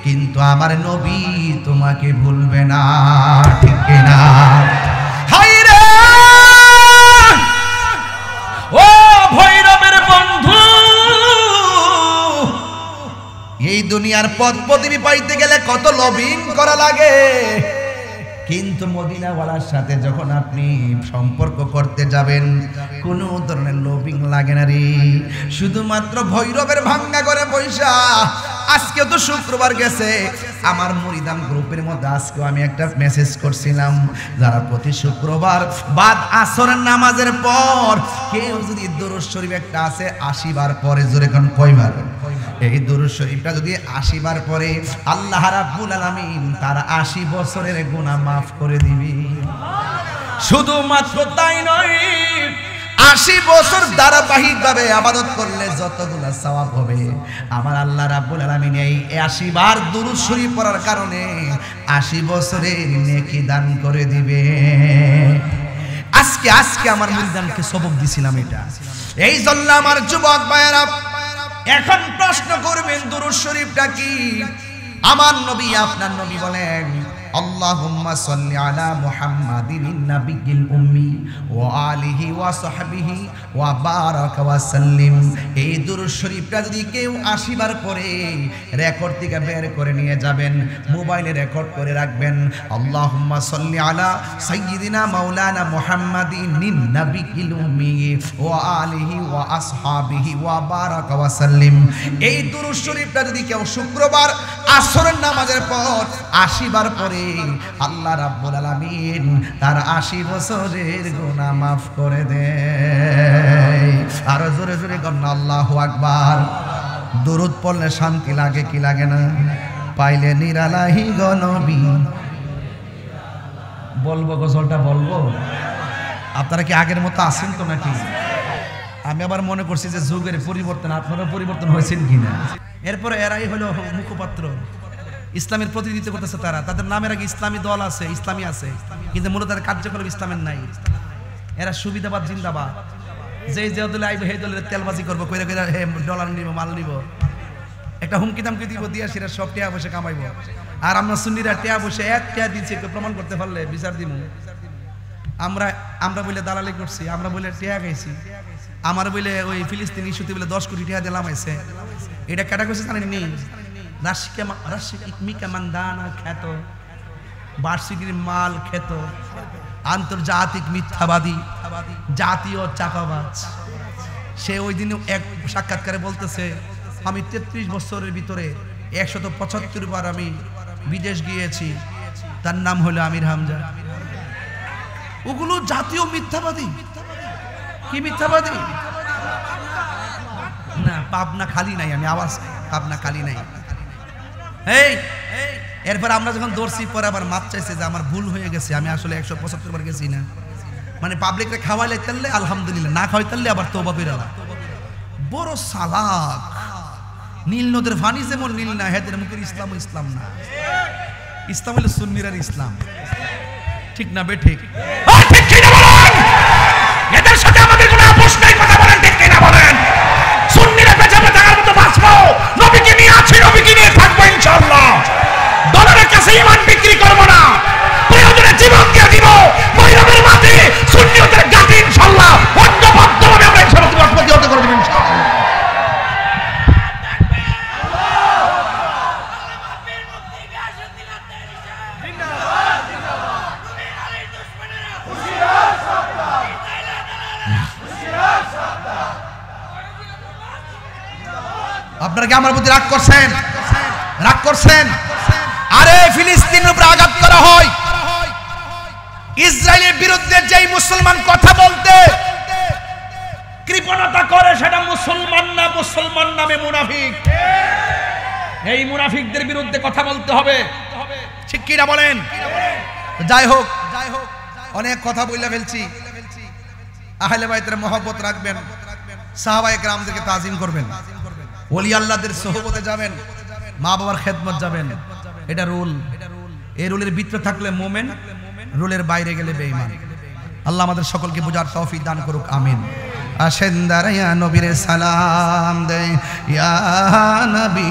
কিন্তু আমার নবী তোমাকে ভুলবে না। ঠিক কিনা? হায়রে ও ভৈরবের বন্ধু, এই দুনিয়ার পথ পদবি পাইতে গেলে কত লবিং করা লাগে, কিন্তু মদিনাওয়ালার সাথে যখন আপনি সম্পর্ক করতে যাবেন, কোনো ধরনের লবিং লাগে না রে। শুধুমাত্র ভৈরবের ভাঙ্গা করে পয়সা। আজকে তো শুক্রবার গেছে, আমার মুরিদান গ্রুপের মধ্যে আজকে আমি একটা মেসেজ করছিলাম, যারা প্রতি শুক্রবার বাদ আসরের নামাজের পর কেউ যদি দুরূদ শরীফ একটা আছে 80 বার পরে, জোরে কোন কয়বার? এই দুরূদ শরীফটা যদি 80 বার পরে, আল্লাহ রাব্বুল আলামিন তার 80 বছরের গুনাহ মাফ করে দিবে। শুধুমাত্র তাই নয়, 80 বছর ধারাবাহিকভাবে ইবাদত করলে যতগুলো সওয়াব হবে, আমার আল্লাহ রাব্বুল আলামিন এই 80 বার দুরূদ শরীফ পড়ার কারণে 80 বছরের নেকি দান করে দিবে। আজকে আমার মুরিদানকে সবক দিছিলাম এটা। এই জন্য আমার যুবক ভাইয়েরা এখন প্রশ্ন করবেন দুরূদ শরীফটা কি? আমার নবী আপনার নবী বলেন আল্লাহুম্মা সাল্লি আলা মুহাম্মাদিন নাবিয়্যিল উম্মি ওয়া আলিহি ওয়া সাহবিহি ওয়া বারাকা ওয়া সাল্লিম। এই দুরূদ শরীফটা যদি কেউ 80 বার পড়ে রেকর্ড থেকে বের করে নিয়ে যাবেন, মোবাইলে রেকর্ড করে রাখবেন। আল্লাহুম্মা সাল্লি আলা সাইয়্যিদিনা মাওলানা মুহাম্মাদিন নাবিয়্যিল উম্মি ওয়া আলিহি ওয়া আসহাবিহি ওয়া বারাকা ওয়া সাল্লিম। এই দুরূদ শরীফটা যদি কেউ শুক্রবার আসরের নামাজের পর 80 বার পড়ে আল্লাহ রাব্বুল আলামিন তার 80 বছরের গুনাহ মাফ করে দেয়। আর জোরে জোরে বলুন আল্লাহু আকবার। দরুদ পড়লে শান্তি লাগে কি লাগে না? পাইলে নিরালাহি গো নবী। বলবো গজলটা বলবো? আপনারা কি আগের মতো আছেন তো নাকি? আমি আবার মনে করছি যে যুগের পরিবর্তন, আপনারা পরিবর্তন হয়েছেন কিনা। এরপরে এরাই হলো মুখপাত্র, ইসলামের প্রতিনিধিত্ব করতেছে তারা। তাদের নামের আগে ইসলামী দল আছে, ইসলামী আছে, কিন্তু মূলত তাদের কার্যকলাপ ইসলামের নাই। এরা সুবিধাবাদ জিন্দাবাদ। যে দলে আইবে সেই দলের তেলবাজি করবো, কইরা কইরা ডলার নিব, মাল নিব, একটা হুমকি দামকি দিব, দিয়া সেটা সব টেয়া বসে কামাইব। আর আমরা সুন্নিরা টেয়া বসে এক টেয়া দিচ্ছে, প্রমাণ করতে পারলে বিচার দিব। আমরা বলে দালালি করছি, আমরা বলে টেয়া খাইছি, আমার বলে ওই ফিলিস্তিনি ইস্যুতে বলে 10 কোটি টাকা দিলাম আইছে। এটা কেটা করছে জানেন নি? খ্যাত বার্ষিকীর মাল খেত, আন্তর্জাতিক মিথ্যাবাদী, জাতীয় চাকাবাজ। সে ওই দিন এক সাক্ষাৎকারে বলতেছে, আমি 33 বছরের ভিতরে 175 বার আমি বিদেশ গিয়েছি। তার নাম হলো আমির হামজা। ওগুলো জাতীয় মিথ্যাবাদী। কি মিথ্যাবাদী? না, পাবনা খালি নাই। আমি আওয়াজ, পাবনা খালি নাই। এরপর আমরা যখন দৌড়ছি, পরে আবার মাপ চাইছে যে আমার ভুল হয়ে গেছে, আমি আসলে 175 বার গেছি না। মানে পাবলিকরে খাওয়াইলে তাহলে আলহামদুলিল্লাহ, না খাওয়াই তাহলে আবার তওবা কইরা। বড় সালাক। নীল নদের পানি যেমন নীল না, হেদের মুখের ইসলাম ইসলাম না। ইসলাম হলো সুন্নিরার ইসলাম, ঠিক না বে? ঠিক ঠিক কি না বলেন? এদের সাথে আমাদের কোনো আপোষ নাই, কথা বলেন ঠিক কি না বলেন? সুন্নিরা বেঁচে থাকার মতো বাঁচবো, নবীকে নিয়ে আছি, নবীকে নিয়ে থাকবো ইনশাআল্লাহ। ডলারের কাছে ঈমান বিক্রি করব না, প্রয়োজনে জীবন দিয়ে দিব। মহিলাদের মাঝে সুন্নিয়তের গাতি ইনশাআল্লাহ ঐক্যবদ্ধভাবে আমরা ইনশাআল্লাহ প্রতিহত করে দেব ইনশাআল্লাহ। আপনারা কি আমার প্রতি রাগ করছেন? রাগ করছেন? আরে ফিলিস্তিনের উপরে আঘাত করা হয়, ইসরায়েলের বিরুদ্ধে যেই মুসলমান কথা বলতে কৃপণতা করে, সেটা মুসলমান না, মুসলমান নামে মুনাফিক। এই মুনাফিকদের বিরুদ্ধে কথা বলতে হবে, ঠিক কি না বলেন? যাই হোক, অনেক কথা বলে ফেলছি। আহলে বাইতের মহব্বত রাখবেন, সাহাবায়ে কেরামদেরকে তাজিম করবেন, ওলি আল্লাহদের সোহবতে যাবেন, মা বাবার খেদমত যাবেন। এটা রুল। এই রুলের ভিতরে থাকলে মুমিন, রুলের বাইরে গেলে বেঈমান। আল্লাহ আমাদের সকলকে বুঝার তৌফিক দান করুক, আমিন। আসেন দাঁড়াইয়া নবীরে সালাম দেই, ইয়া নবী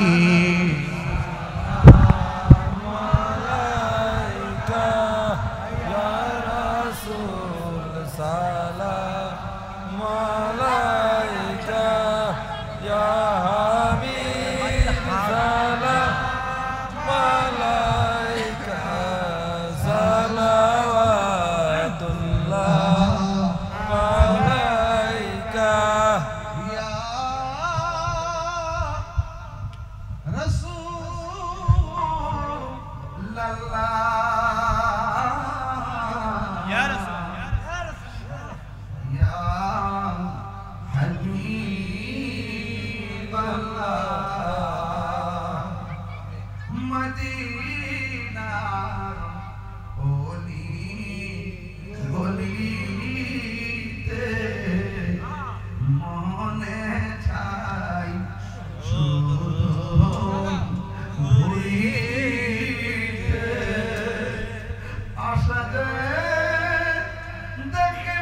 দেখে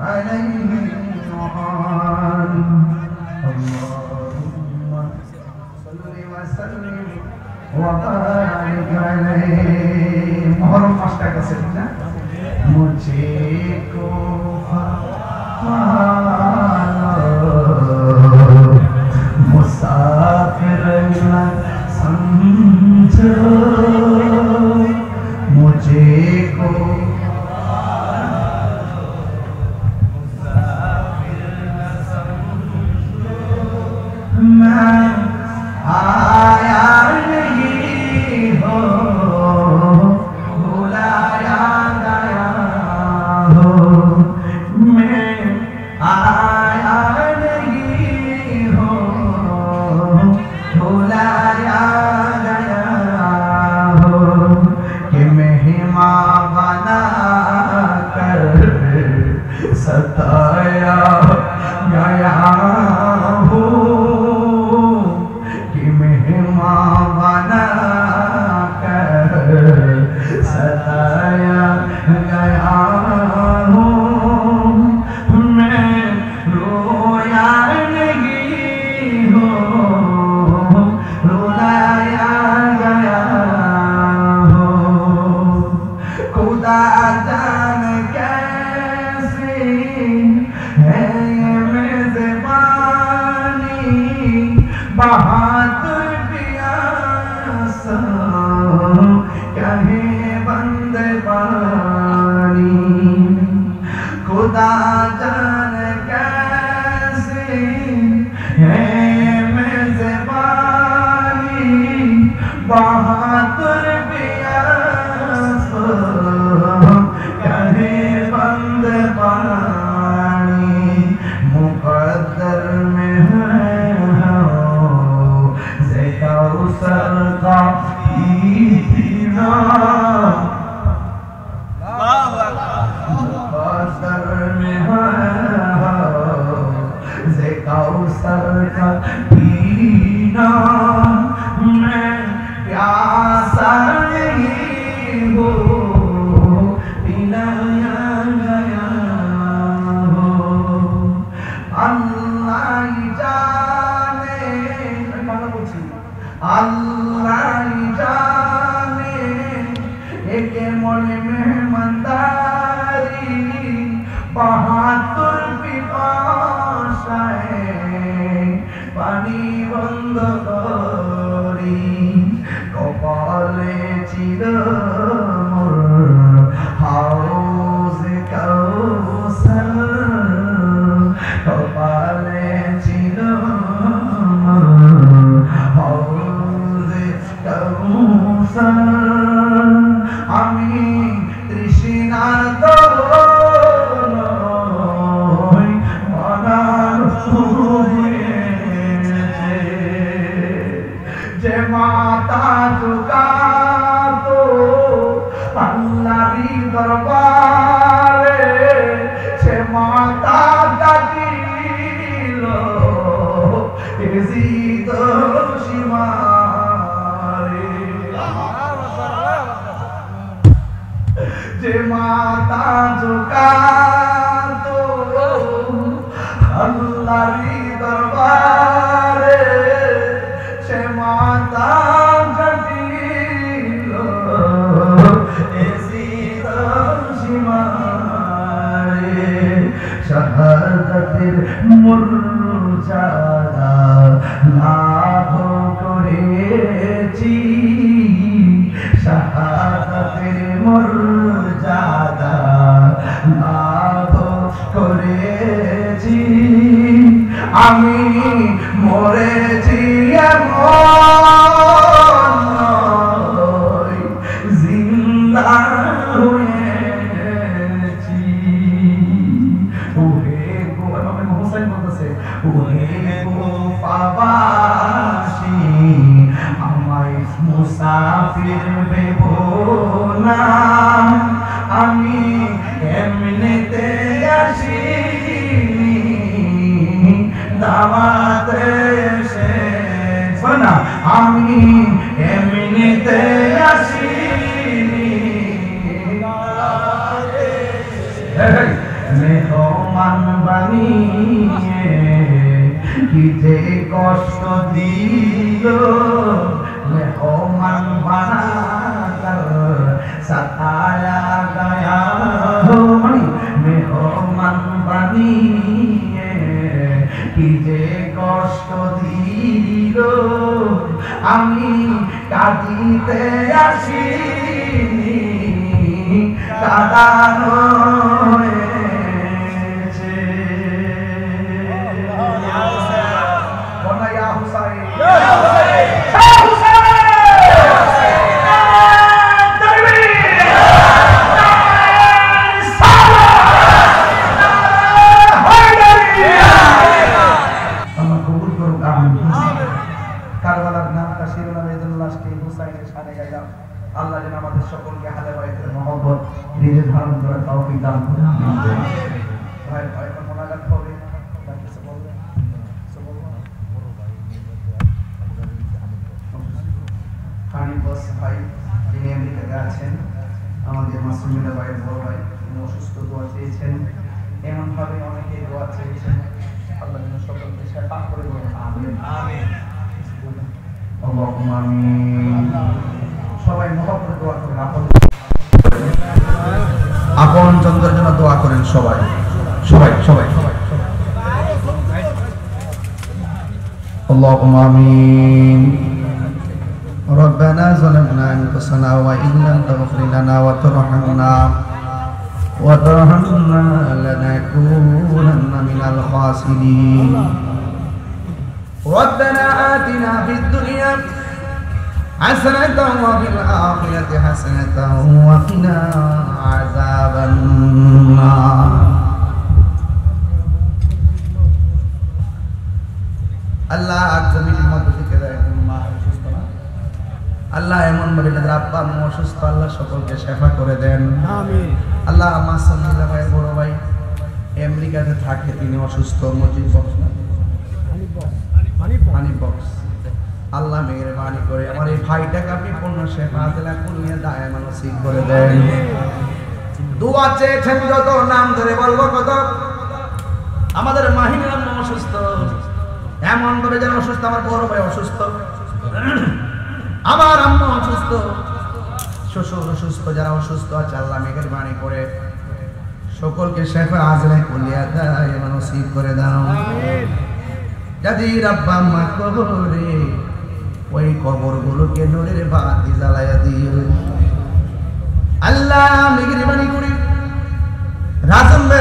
عليه وآله اللهم صل وسلم وبارك عليه محرم পাঁচটা কাছে না मुझको मुसाफिर न समझो मुझे को मैं आया नहीं हो बुलाया गया हो मैं आया नहीं हो बुलाया गया हो कि मेहमान बना कर सताया गया हो कि मेहमान बना कर सताया गया हो मैं रोया नहीं हो रुलाया गया हो खुदा जान कैसी है ये मेज़बानी बहादुर पियासा कहे बंदबानी खुदा जान कैसी है मेज़बानी बहादुर पियासा कहे बंदबानी मुक़द्दर में है कौसर का पीना मुक़द्दर में है कौसर का पीना मैं प्यासा नहीं हो पिलाया गया हो अल्लाह जाने अल्लाह जाने एक मन मेहमानदारी बहादुर पिपासाए पानी बंद करी कपाले चिर मोर हाउस कौसर कपाले चिर আমি তৃষ্ণার্ত নই অনার্ত হয়েছে যে মাথা ঝুঁকাতো আল্লাহরই দরবারে সে মাথা কাটিল এজিদ সীমা যে মাতা ঝুঁকাতো আল্লাহরই দরবারে সে মাতা কাটিল এজিদ সীমারে শাহাদাতের মর্যাদা লাভ করেছি শাহাদাতের মর্যাদা লাভ করেছি আমি মরেছি এমন নয় জিন্দা হয়েছি ওহে গো আমি হোসেন বলতেছে ওহে গো পাবাসী আমায় মুসাফির ভেবো না আমি এমনিতে আসিনি দাওয়াতে এসেছি না আমি এমনিতে আসিনি মেহমান বানিয়ে কি যে কষ্ট দিল মেহমান বানাকর সতায়া গয়া মেহমান বানিয়ে কি যে কষ্ট দিল আমি কাঁদিতে আসিনি কাঁদানো হয়েছে বনায়া হুসাইন কারবালার নামটা শিরোনামে লাশকে হুসাইনের শানে গাইলাম। আল্লাহ যেন আমাদের সকলকে আহলে বাইতের মহব্বত হৃদয়ে ধারণ করার তৌফিক দান করুন। ভাই ভাই এখন মোনাজাত হবে, কিছু বলবেন? হানিফ বস ভাই যিনি আমেরিকাতে আছেন, আমাদের মাসুমিল্লাহ ভাইয়ের বড় ভাই, তিনি অসুস্থ, দোয়া চেয়েছেন। এমনভাবে অনেকে দোয়া চেয়েছেন, আল্লাহ যেন সকলকে শেফা করে দেন। আমিন আমিন। আল্লাহুম্মা আমিন। সবাই মহব্বত দোয়া করেন, আপন চন্দ্রের জন্য দোয়া করেন সবাই সবাই সবাই আল্লাহুম্মা আমিন। ربنا ظلمنا أنفسنا وإن لم تغفر لنا وترحمنا لنكونن من الخاسرين. ربنا آتنا في الدنيا حسنة وفي الآخرة حسنة وقنا عذاب النار. আল্লাহ কমিটির মধ্যে থেকে মা অসুস্থ না, আল্লাহ এমন ভাবে যাদের আব্বা আম্মু অসুস্থ, আল্লাহ সকলকে শেফা করে দেন। আমিন। আল্লাহ আমার সামিলা ভাই বড় ভাই আমেরিকাতে থাকে, তিনি অসুস্থ, মজিদ বক্স না হানিফ বক্স, আল্লাহ মেহেরবানি করে আমার এই ভাইটাকে আপনি পূর্ণ শেফা দিলা কুনিয়ে দায় মানসিক করে দেন। দোয়া চেয়েছেন যত, নাম ধরে বলবো কত। আমাদের মাহিন আম্মা অসুস্থ, এমন ভাবে যেন অসুস্থ, আমার বড় ভাই অসুস্থ, আমার আম্মা অসুস্থ, শ্বশুর অসুস্থ, যারা অসুস্থ আছে আল্লাহ মেহেরবানি করে সকলকে শেফা আজলে কুনিয়ে দায় মানসিক করে দাও। যাদের আব্বা আম্মা কবরে, ওই কবরগুলোকে নূরের বাতি জ্বালায়া দিও আল্লাহ মেহেরবানি করে। রাজন ভাই